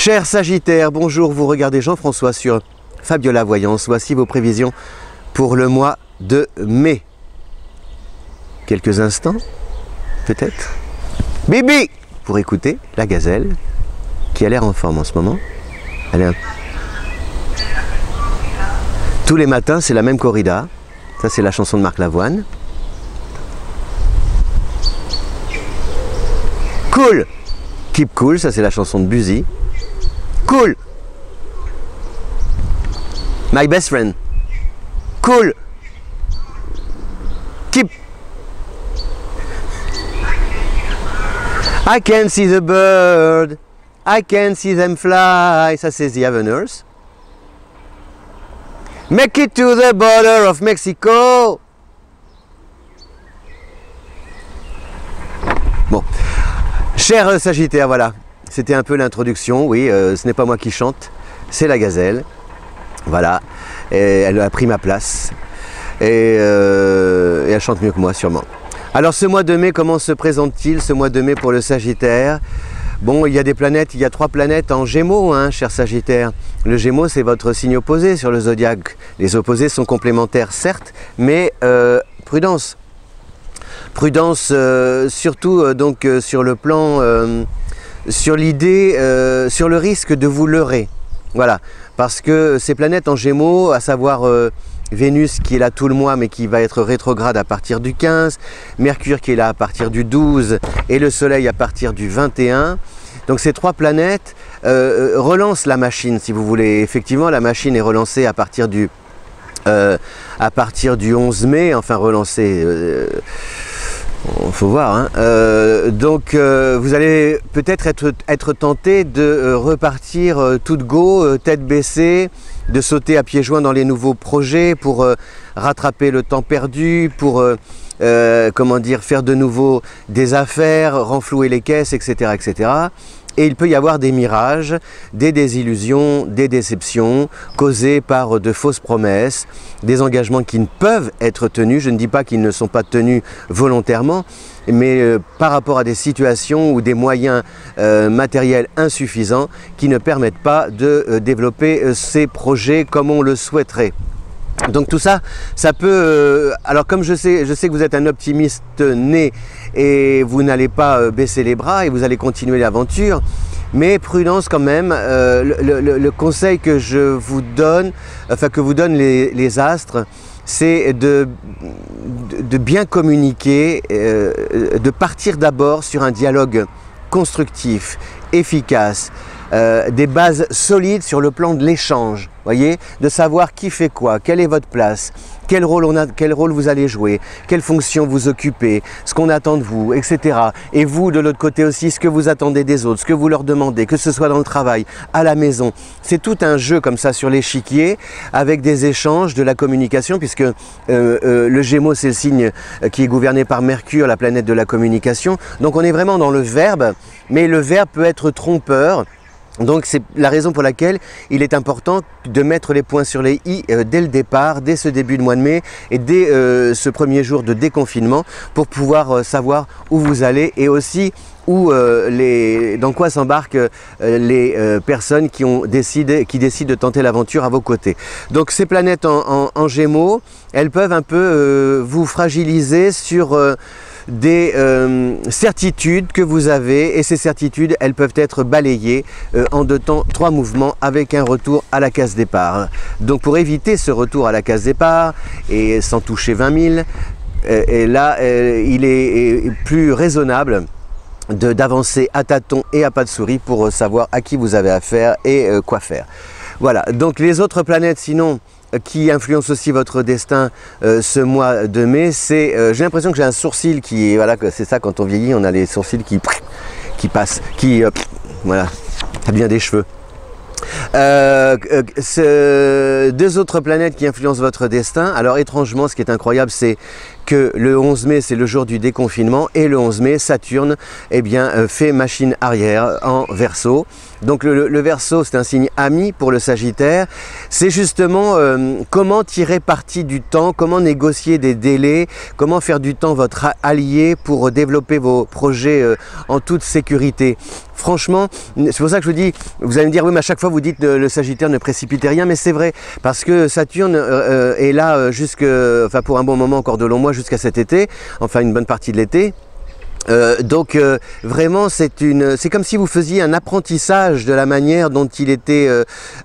Cher Sagittaire, bonjour, vous regardez Jean-François sur Fabiola Voyance. Voici vos prévisions pour le mois de mai. Quelques instants, peut-être. Bibi, pour écouter la gazelle, qui a l'air en forme en ce moment. Elle est Tous les matins, c'est la même corrida. Ça, c'est la chanson de Marc Lavoine. Cool, keep cool, ça c'est la chanson de Buzy. Cool, my best friend. Cool, keep. I can see the bird, I can see them fly. Ça c'est The Aveners. Make it to the border of Mexico. Bon, cher Sagittaire, voilà, c'était un peu l'introduction. Oui, ce n'est pas moi qui chante, c'est la gazelle. Voilà, et elle a pris ma place et elle chante mieux que moi sûrement. Alors ce mois de mai, comment se présente-t-il ce mois de mai pour le Sagittaire? Bon, il y a des planètes, il y a 3 planètes en Gémeaux, hein, cher Sagittaire. Le Gémeaux, c'est votre signe opposé sur le zodiaque. Les opposés sont complémentaires, certes, mais prudence. Prudence, surtout donc sur le plan, sur l'idée, sur le risque de vous leurrer. Voilà, parce que ces planètes en Gémeaux, à savoir Vénus qui est là tout le mois mais qui va être rétrograde à partir du 15, Mercure qui est là à partir du 12 et le Soleil à partir du 21. Donc ces 3 planètes relancent la machine, si vous voulez. Effectivement, la machine est relancée à partir du 11 mai, enfin relancée, faut voir, hein. Donc vous allez peut-être être tenté de repartir toute go, tête baissée, de sauter à pieds joints dans les nouveaux projets pour rattraper le temps perdu, pour comment dire, faire de nouveau des affaires, renflouer les caisses, etc., etc. Et il peut y avoir des mirages, des désillusions, des déceptions causées par de fausses promesses, des engagements qui ne peuvent être tenus. Je ne dis pas qu'ils ne sont pas tenus volontairement, mais par rapport à des situations ou des moyens matériels insuffisants qui ne permettent pas de développer ces projets comme on le souhaiterait. Donc tout ça, ça peut... alors comme je sais que vous êtes un optimiste né et vous n'allez pas baisser les bras et vous allez continuer l'aventure, mais prudence quand même. Le conseil que je vous donne, enfin que vous donnent les astres, c'est de bien communiquer, de partir d'abord sur un dialogue constructif, efficace, des bases solides sur le plan de l'échange, voyez, de savoir qui fait quoi, quelle est votre place, quel rôle vous allez jouer, quelle fonction vous occupez, ce qu'on attend de vous, etc. Et vous, de l'autre côté aussi, ce que vous attendez des autres, ce que vous leur demandez, que ce soit dans le travail, à la maison. C'est tout un jeu comme ça sur l'échiquier, avec des échanges, de la communication, puisque le Gémeaux, c'est le signe qui est gouverné par Mercure, la planète de la communication. Donc on est vraiment dans le verbe, mais le verbe peut être trompeur. Donc c'est la raison pour laquelle il est important de mettre les points sur les i dès le départ, dès ce début de mois de mai et dès ce premier jour de déconfinement pour pouvoir savoir où vous allez et aussi où, dans quoi s'embarquent les personnes qui décident de tenter l'aventure à vos côtés. Donc ces planètes en Gémeaux, elles peuvent un peu vous fragiliser sur des certitudes que vous avez, et ces certitudes, elles peuvent être balayées en 3 mouvements avec un retour à la case départ. Donc pour éviter ce retour à la case départ et sans toucher 20 000, et là il est plus raisonnable d'avancer à tâtons et à pas de souris pour savoir à qui vous avez affaire et quoi faire. Voilà, donc les autres planètes sinon qui influence aussi votre destin ce mois de mai, c'est, j'ai l'impression que j'ai un sourcil qui, voilà, c'est ça quand on vieillit, on a les sourcils qui passent, voilà, ça devient des cheveux. 2 autres planètes qui influencent votre destin. Alors étrangement, ce qui est incroyable, c'est que le 11 mai, c'est le jour du déconfinement, et le 11 mai, Saturne, eh bien, fait machine arrière en Verseau. Donc le Verseau, c'est un signe ami pour le Sagittaire. C'est justement comment tirer parti du temps, comment négocier des délais, comment faire du temps votre allié pour développer vos projets en toute sécurité. Franchement, c'est pour ça que je vous dis, vous allez me dire, oui, mais à chaque fois vous dites le Sagittaire ne précipitez rien, mais c'est vrai, parce que Saturne est là enfin pour un bon moment, encore de longs mois, jusqu'à cet été, enfin une bonne partie de l'été. Vraiment c'est comme si vous faisiez un apprentissage de la manière dont il était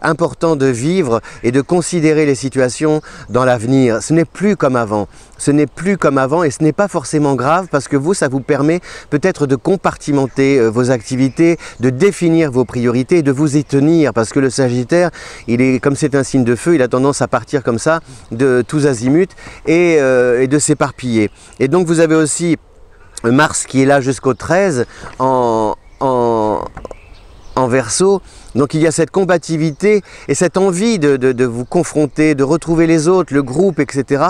important de vivre et de considérer les situations dans l'avenir. Ce n'est plus comme avant. Ce n'est plus comme avant et ce n'est pas forcément grave parce que vous, ça vous permet peut-être de compartimenter vos activités, de définir vos priorités et de vous y tenir parce que le Sagittaire, comme c'est un signe de feu, il a tendance à partir comme ça de tous azimuts et de s'éparpiller. Et donc vous avez aussi Mars qui est là jusqu'au 13 en Verseau. Donc il y a cette combativité et cette envie de vous confronter, de retrouver les autres, le groupe, etc.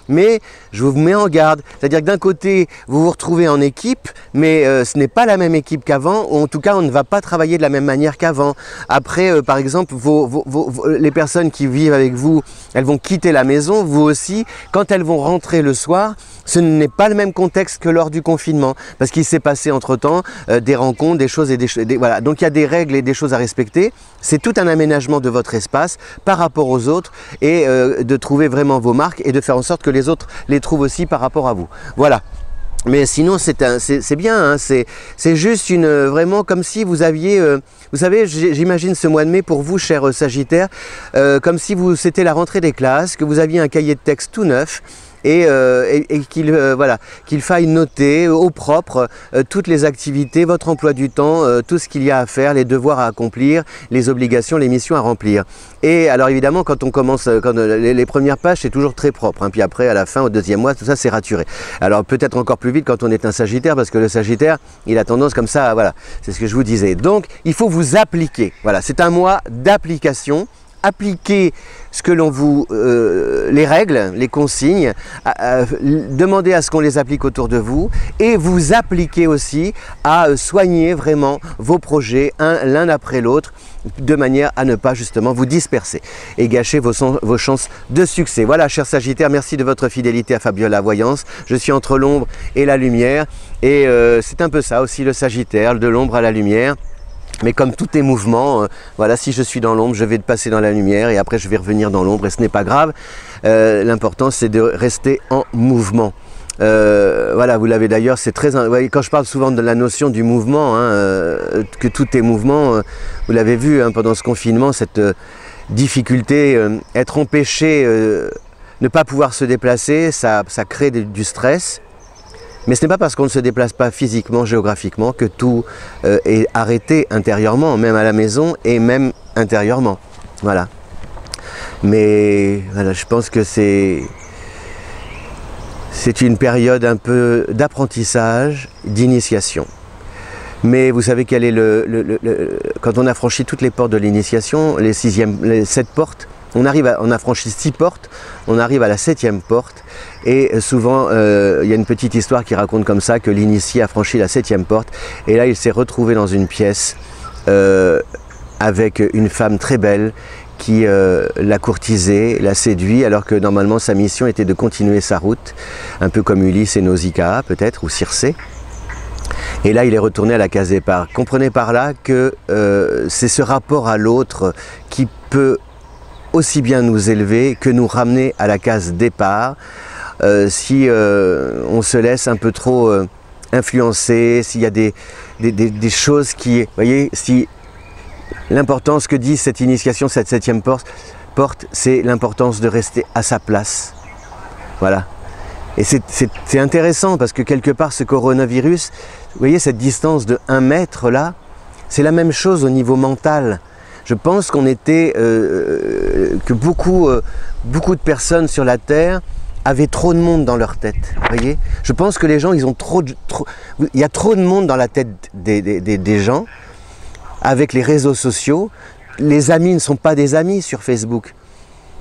Mais je vous mets en garde. C'est-à-dire que d'un côté, vous vous retrouvez en équipe, mais ce n'est pas la même équipe qu'avant, ou en tout cas, on ne va pas travailler de la même manière qu'avant. Après, par exemple, les personnes qui vivent avec vous, elles vont quitter la maison, vous aussi. Quand elles vont rentrer le soir, ce n'est pas le même contexte que lors du confinement, parce qu'il s'est passé entre-temps des rencontres, des choses voilà. Donc il y a des règles et des choses à respecter. C'est tout un aménagement de votre espace par rapport aux autres et de trouver vraiment vos marques et de faire en sorte que les autres les trouvent aussi par rapport à vous. Voilà. Mais sinon c'est bien, hein, c'est juste vraiment comme si vous aviez, vous savez, j'imagine ce mois de mai pour vous, cher Sagittaire, comme si c'était la rentrée des classes, que vous aviez un cahier de texte tout neuf, et qu'il faille noter au propre toutes les activités, votre emploi du temps, tout ce qu'il y a à faire, les devoirs à accomplir, les obligations, les missions à remplir. Et alors évidemment quand on commence, les premières pages c'est toujours très propre, hein, puis après à la fin, au deuxième mois, tout ça c'est raturé. Alors peut-être encore plus vite quand on est un Sagittaire, parce que le Sagittaire il a tendance comme ça, voilà, c'est ce que je vous disais. Donc il faut vous appliquer, voilà, c'est un mois d'application. Appliquez ce que l'on vous, les règles, les consignes, demandez à ce qu'on les applique autour de vous et vous appliquez aussi à soigner vraiment vos projets l'un après l'autre de manière à ne pas justement vous disperser et gâcher vos chances de succès. Voilà, cher Sagittaire, merci de votre fidélité à Fabiola Voyance. Je suis entre l'ombre et la lumière et c'est un peu ça aussi le Sagittaire, de l'ombre à la lumière. Mais comme tout est mouvement, voilà, si je suis dans l'ombre, je vais passer dans la lumière et après je vais revenir dans l'ombre et ce n'est pas grave. L'important c'est de rester en mouvement. Voilà, vous l'avez d'ailleurs, c'est très... Quand je parle souvent de la notion du mouvement, hein, que tout est mouvement, vous l'avez vu hein, pendant ce confinement, cette difficulté, être empêché, ne pas pouvoir se déplacer, ça crée du stress. Mais ce n'est pas parce qu'on ne se déplace pas physiquement, géographiquement, que tout est arrêté intérieurement, même à la maison et même intérieurement. Voilà. Mais voilà, je pense que c'est une période un peu d'apprentissage, d'initiation. Mais vous savez quel est quand on a franchi toutes les portes de l'initiation, les 7 portes, on a franchi 6 portes, on arrive à la 7e porte et souvent il y a une petite histoire qui raconte comme ça que l'initié a franchi la 7e porte et là il s'est retrouvé dans une pièce avec une femme très belle qui l'a courtisé, l'a séduit alors que normalement sa mission était de continuer sa route, un peu comme Ulysse et Nausicaa peut-être, ou Circé. Et là il est retourné à la case départ. Comprenez par là que c'est ce rapport à l'autre qui peut aussi bien nous élever que nous ramener à la case départ si on se laisse un peu trop influencer, s'il y a des choses qui, vous voyez, si l'importance que dit cette initiation, cette 7e porte, c'est l'importance de rester à sa place. Voilà. Et c'est intéressant parce que quelque part ce coronavirus, vous voyez cette distance de 1 mètre là, c'est la même chose au niveau mental. Je pense qu'on était, que beaucoup de personnes sur la Terre avaient trop de monde dans leur tête, voyez. Je pense que les gens, ils ont il y a trop de monde dans la tête des gens, avec les réseaux sociaux. Les amis ne sont pas des amis sur Facebook.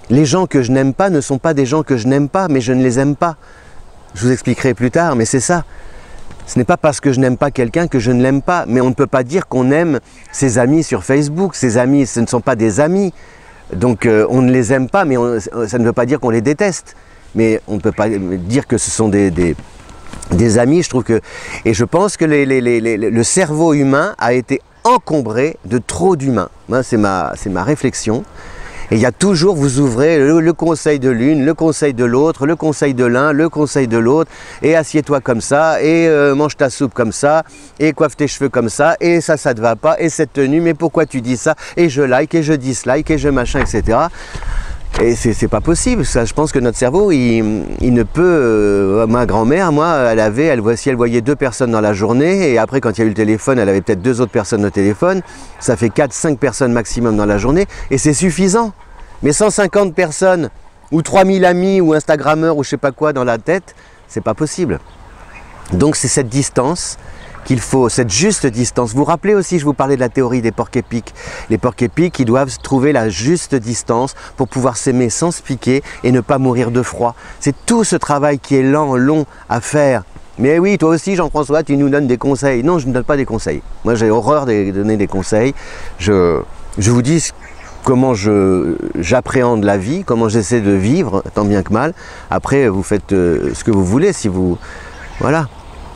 Les gens que je n'aime pas ne sont pas des gens que je n'aime pas, mais je ne les aime pas. Je vous expliquerai plus tard, mais c'est ça. Ce n'est pas parce que je n'aime pas quelqu'un que je ne l'aime pas, mais on ne peut pas dire qu'on aime ses amis sur Facebook. Ses amis, ce ne sont pas des amis, donc on ne les aime pas, mais ça ne veut pas dire qu'on les déteste. Mais on ne peut pas dire que ce sont des amis, je trouve que... Et je pense que le cerveau humain a été encombré de trop d'humains. C'est ma réflexion. Et il y a toujours, vous ouvrez le conseil de l'une, le conseil de l'autre, le conseil de l'un, le conseil de l'autre, et assieds-toi comme ça, et mange ta soupe comme ça, et coiffe tes cheveux comme ça, et ça te va pas, et cette tenue, mais pourquoi tu dis ça, et je like, et je dislike, et je machin, etc. Et c'est pas possible, ça. Je pense que notre cerveau, il ne peut... ma grand-mère, moi, si elle voyait 2 personnes dans la journée, et après, quand il y a eu le téléphone, elle avait peut-être 2 autres personnes au téléphone, ça fait 4-5 personnes maximum dans la journée, et c'est suffisant. Mais 150 personnes, ou 3000 amis, ou Instagrammeurs, ou je sais pas quoi dans la tête, c'est pas possible. Donc c'est cette distance qu'il faut, cette juste distance. Vous vous rappelez aussi, je vous parlais de la théorie des porcs épics. Les porcs épics, ils doivent trouver la juste distance pour pouvoir s'aimer sans se piquer et ne pas mourir de froid. C'est tout ce travail qui est lent, long à faire. Mais oui, toi aussi, Jean-François, tu nous donnes des conseils. Non, je ne donne pas des conseils. Moi, j'ai horreur de donner des conseils. Je vous dis comment j'appréhende la vie, comment j'essaie de vivre, tant bien que mal. Après, vous faites ce que vous voulez, si vous... Voilà.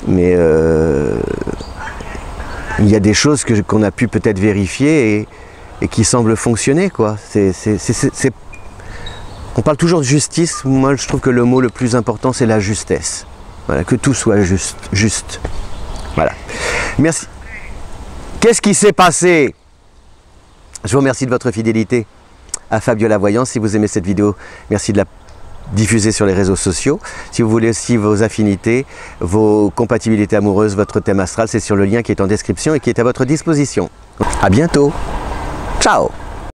Mais il y a des choses qu'on a pu peut-être vérifier et qui semblent fonctionner, quoi. On parle toujours de justice. Moi, je trouve que le mot le plus important, c'est la justesse. Voilà, que tout soit juste. Voilà. Merci. Qu'est-ce qui s'est passé ? Je vous remercie de votre fidélité à Fabiola Voyance. Si vous aimez cette vidéo, merci de la diffuser sur les réseaux sociaux. Si vous voulez aussi vos affinités, vos compatibilités amoureuses, votre thème astral, c'est sur le lien qui est en description et qui est à votre disposition. À bientôt. Ciao.